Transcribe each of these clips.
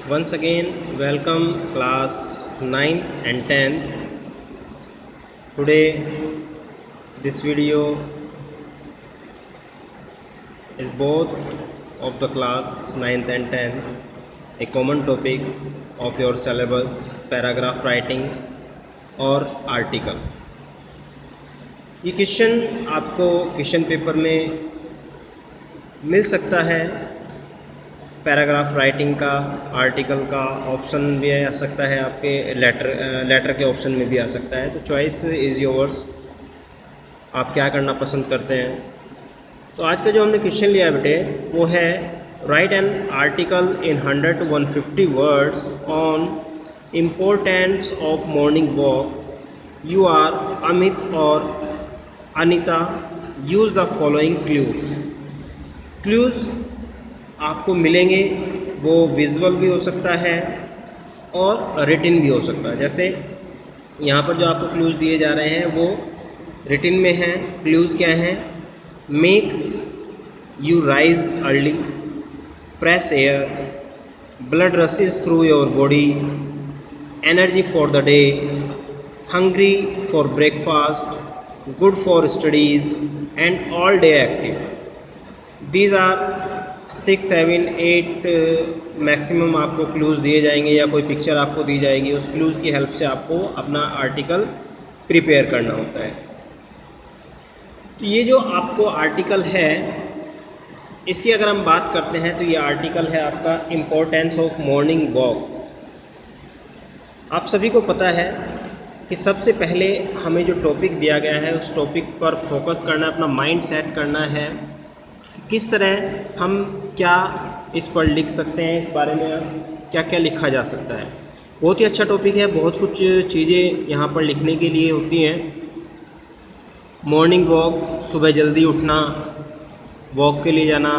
Once again, welcome class 9th and 10th. Today, this video is both of the class 9th and 10th, a common topic of your syllabus, paragraph writing और article. ये question आपको question paper में मिल सकता है। Paragraph writing का, article का option भी आ सकता है, आपके लेटर के ऑप्शन में भी आ सकता है। तो चॉइस इज़ योर्स, आप क्या करना पसंद करते हैं। तो आज का जो हमने क्वेश्चन लिया बेटे वो है write an article in 100 to 150 words on importance of morning walk. You are Amit और Anita. Use the following clues आपको मिलेंगे, वो विजुअल भी हो सकता है और रिटिन भी हो सकता है। जैसे यहाँ पर जो आपको क्लूज़ दिए जा रहे हैं वो रिटिन में हैं। क्लूज़ क्या हैं? Makes you rise early, fresh air, blood rushes through your body, energy for the day, hungry for breakfast, good for studies and all day active. These are 6, 7, 8 maximum आपको क्लूज़ दिए जाएंगे या कोई पिक्चर आपको दी जाएगी। उस क्लूज़ की help से आपको अपना आर्टिकल प्रिपेयर करना होता है। तो ये जो आपको आर्टिकल है, इसकी अगर हम बात करते हैं तो ये आर्टिकल है आपका इम्पोर्टेंस ऑफ मॉर्निंग वॉक। आप सभी को पता है कि सबसे पहले हमें जो टॉपिक दिया गया है उस टॉपिक पर फोकस करना है, अपना माइंड सेट करना है। किस तरह हम क्या इस पर लिख सकते हैं, इस बारे में क्या क्या लिखा जा सकता है। बहुत ही अच्छा टॉपिक है, बहुत कुछ चीज़ें यहाँ पर लिखने के लिए होती हैं। मॉर्निंग वॉक, सुबह जल्दी उठना, वॉक के लिए जाना,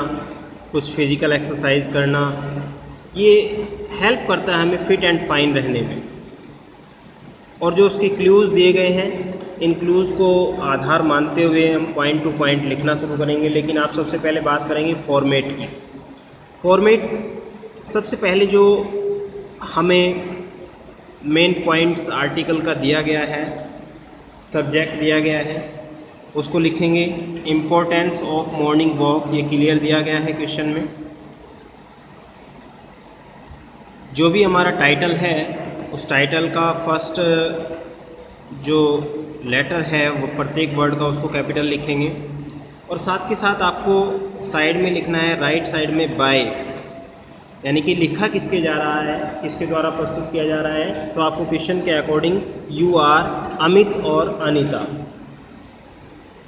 कुछ फिज़िकल एक्सरसाइज करना, ये हेल्प करता है हमें फिट एंड फाइन रहने में। और जो उसके क्लूज़ दिए गए हैं, इन क्लूज़ को आधार मानते हुए हम पॉइंट टू पॉइंट लिखना शुरू करेंगे। लेकिन आप सबसे पहले बात करेंगे फॉर्मेट की। फॉर्मेट सबसे पहले जो हमें मेन पॉइंट्स आर्टिकल का दिया गया है, सब्जेक्ट दिया गया है, उसको लिखेंगे। इम्पोर्टेंस ऑफ मॉर्निंग वॉक, ये क्लियर दिया गया है क्वेश्चन में। जो भी हमारा टाइटल है उस टाइटल का फर्स्ट जो लेटर है वो प्रत्येक वर्ड का उसको कैपिटल लिखेंगे। और साथ के साथ आपको साइड में लिखना है, राइट साइड में बाय, यानी कि लिखा किसके जा रहा है, किसके द्वारा प्रस्तुत किया जा रहा है। तो आपको क्वेश्चन के अकॉर्डिंग यू आर अमित और अनीता,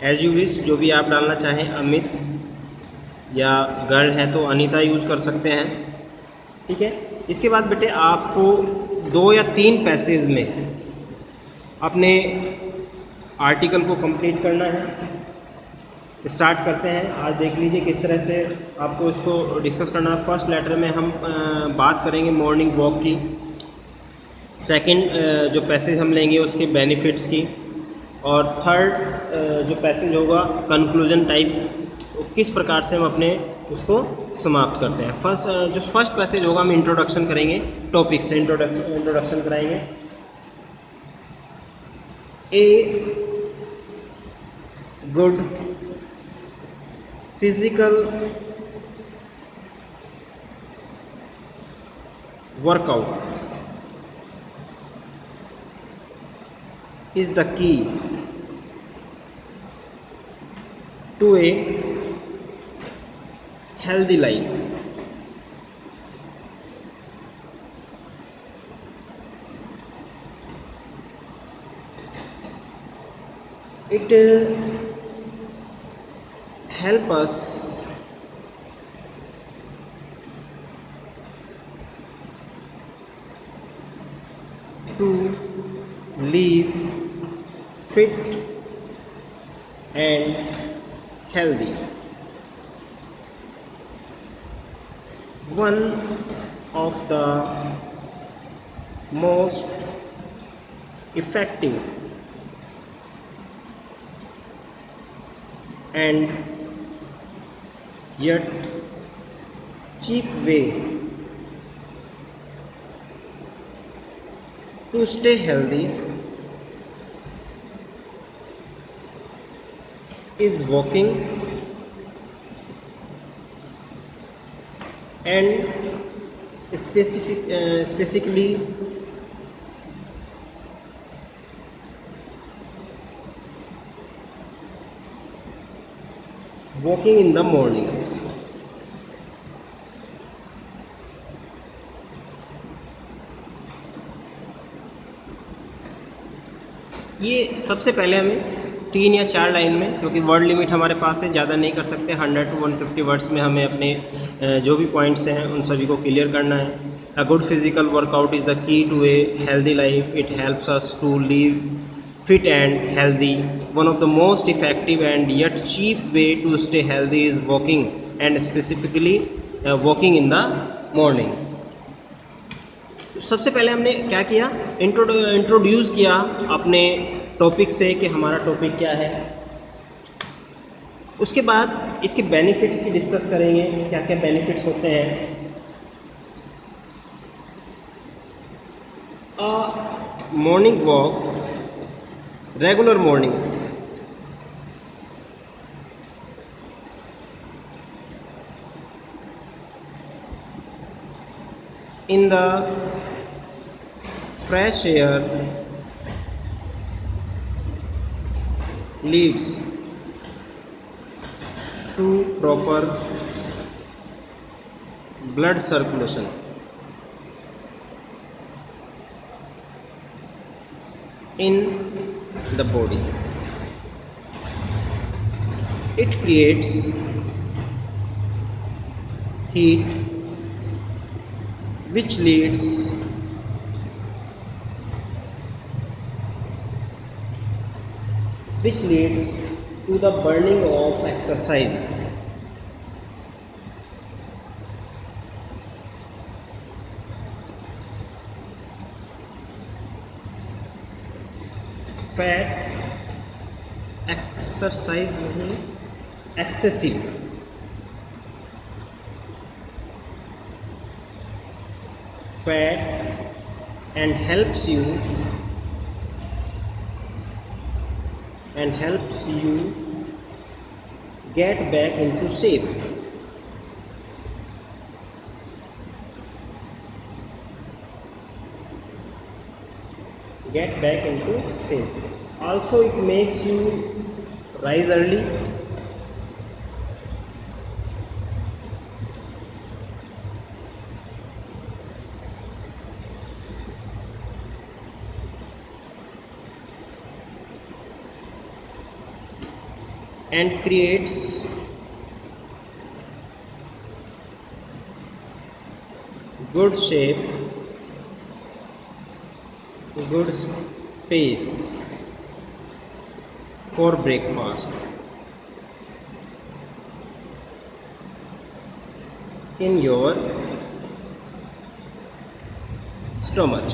एज यू विश, जो भी आप डालना चाहें। अमित या गर्ल है तो अनीता यूज़ कर सकते हैं, ठीक है। इसके बाद बेटे आपको 2 या 3 पैसेज में अपने आर्टिकल को कंप्लीट करना है। स्टार्ट करते हैं। आज देख लीजिए किस तरह से आपको इसको डिस्कस करना है। फर्स्ट लेटर में हम बात करेंगे मॉर्निंग वॉक की। सेकंड जो पैसेज हम लेंगे उसके बेनिफिट्स की। और थर्ड जो पैसेज होगा कंक्लूजन टाइप, किस प्रकार से हम अपने उसको समाप्त करते हैं। जो फर्स्ट पैसेज होगा हम इंट्रोडक्शन करेंगे, टॉपिक से इंट्रोडक्शन कराएंगे। A good physical workout is the key to a healthy life. It help us to live fit and healthy. One of the most effective and yet cheap way to stay healthy is walking and specifically walking in the morning. ये सबसे पहले हमें 3 या 4 line में, क्योंकि word limit हमारे पास है, ज़्यादा नहीं कर सकते, 100 to 150 वर्ड्स में हमें अपने जो भी पॉइंट्स हैं उन सभी को क्लियर करना है. A good physical workout is the key to a healthy life. It helps us to live fit and healthy. One of the most effective and yet cheap way to stay healthy is walking, and specifically walking in the morning. तो सबसे पहले हमने क्या किया, introduce किया अपने topic से कि हमारा टॉपिक क्या है. उसके बाद इसके बेनिफिट्स की डिस्कस करेंगे, क्या क्या बेनिफिट्स होते हैं. Morning walk, regular morning, in the fresh air leads to proper blood circulation. In the body, it creates heat which leads to the burning of exercise. Fat exercise नहीं, excessive fat and helps you get back into shape. Get back into shape. Also, it makes you rise early. And creates good shape, good space for breakfast in your stomach.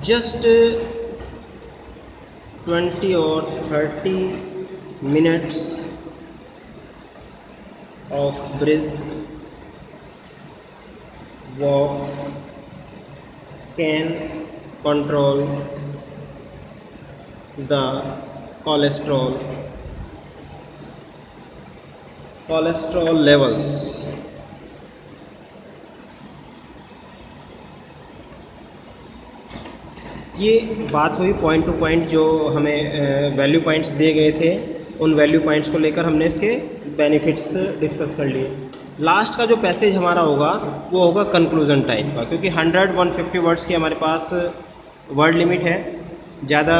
Just 20 or 30 minutes of brisk walk can control the cholesterol levels. ये बात हुई point two point, जो हमें value points दिए गए थे, उन value points को लेकर हमने इसके बेनिफिट्स डिस्कस कर लिए. लास्ट का जो पैसेज हमारा होगा वो होगा कंक्लूजन टाइप का, क्योंकि 100-150 वर्ड्स की हमारे पास वर्ड लिमिट है. ज़्यादा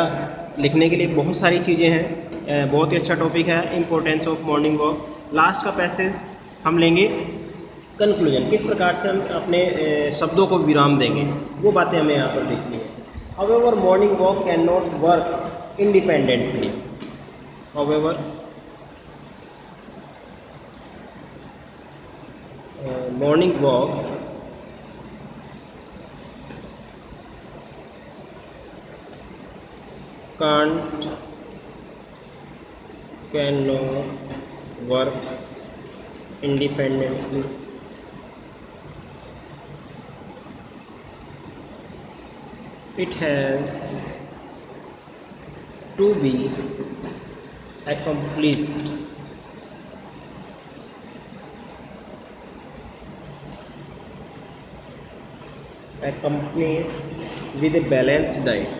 लिखने के लिए बहुत सारी चीज़ें हैं. बहुत ही अच्छा टॉपिक है, importance of morning walk. Last का पैसेज हम लेंगे कंक्लूजन, किस प्रकार से हम अपने शब्दों को विराम देंगे, वो बातें हमें यहाँ पर देखनी है. However, morning walk cannot work independently. However, morning walk cannot work independently. It has to be accomplished accompanied with a balanced diet.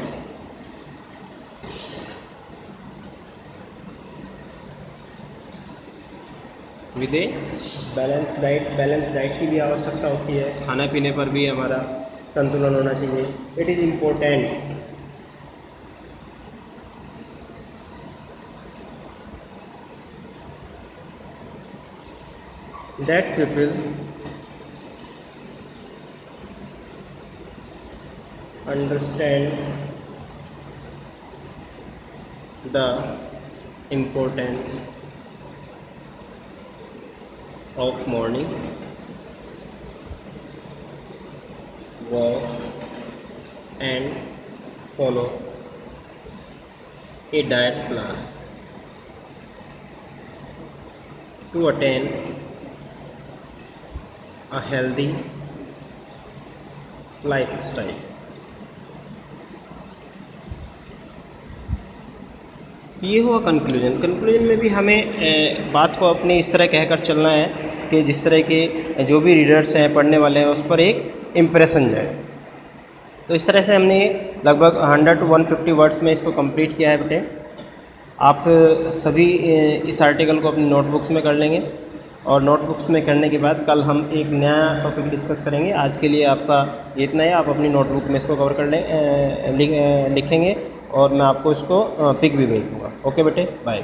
With a balance diet की भी आवश्यकता होती है, खाना पीने पर भी हमारा संतुलन होना चाहिए. It is important that people understand the importance of morning walk and follow a diet plan to attain a healthy lifestyle. ये हुआ कंक्लूजन में भी हमें बात को अपनी इस तरह कहकर चलना है कि जिस तरह के जो भी रीडर्स हैं, पढ़ने वाले हैं, उस पर एक इम्प्रेशन जाए. तो इस तरह से हमने लगभग 100 to 150 वर्ड्स में इसको कंप्लीट किया है बेटे. आप सभी इस आर्टिकल को अपनी नोटबुक्स में कर लेंगे और नोटबुक्स में करने के बाद कल हम एक नया टॉपिक डिस्कस करेंगे. आज के लिए आपका ये इतना है. आप अपनी नोटबुक में इसको कवर कर लें, लिखेंगे और मैं आपको इसको पिक भी भेज दूँगा. ओके बेटे, बाय.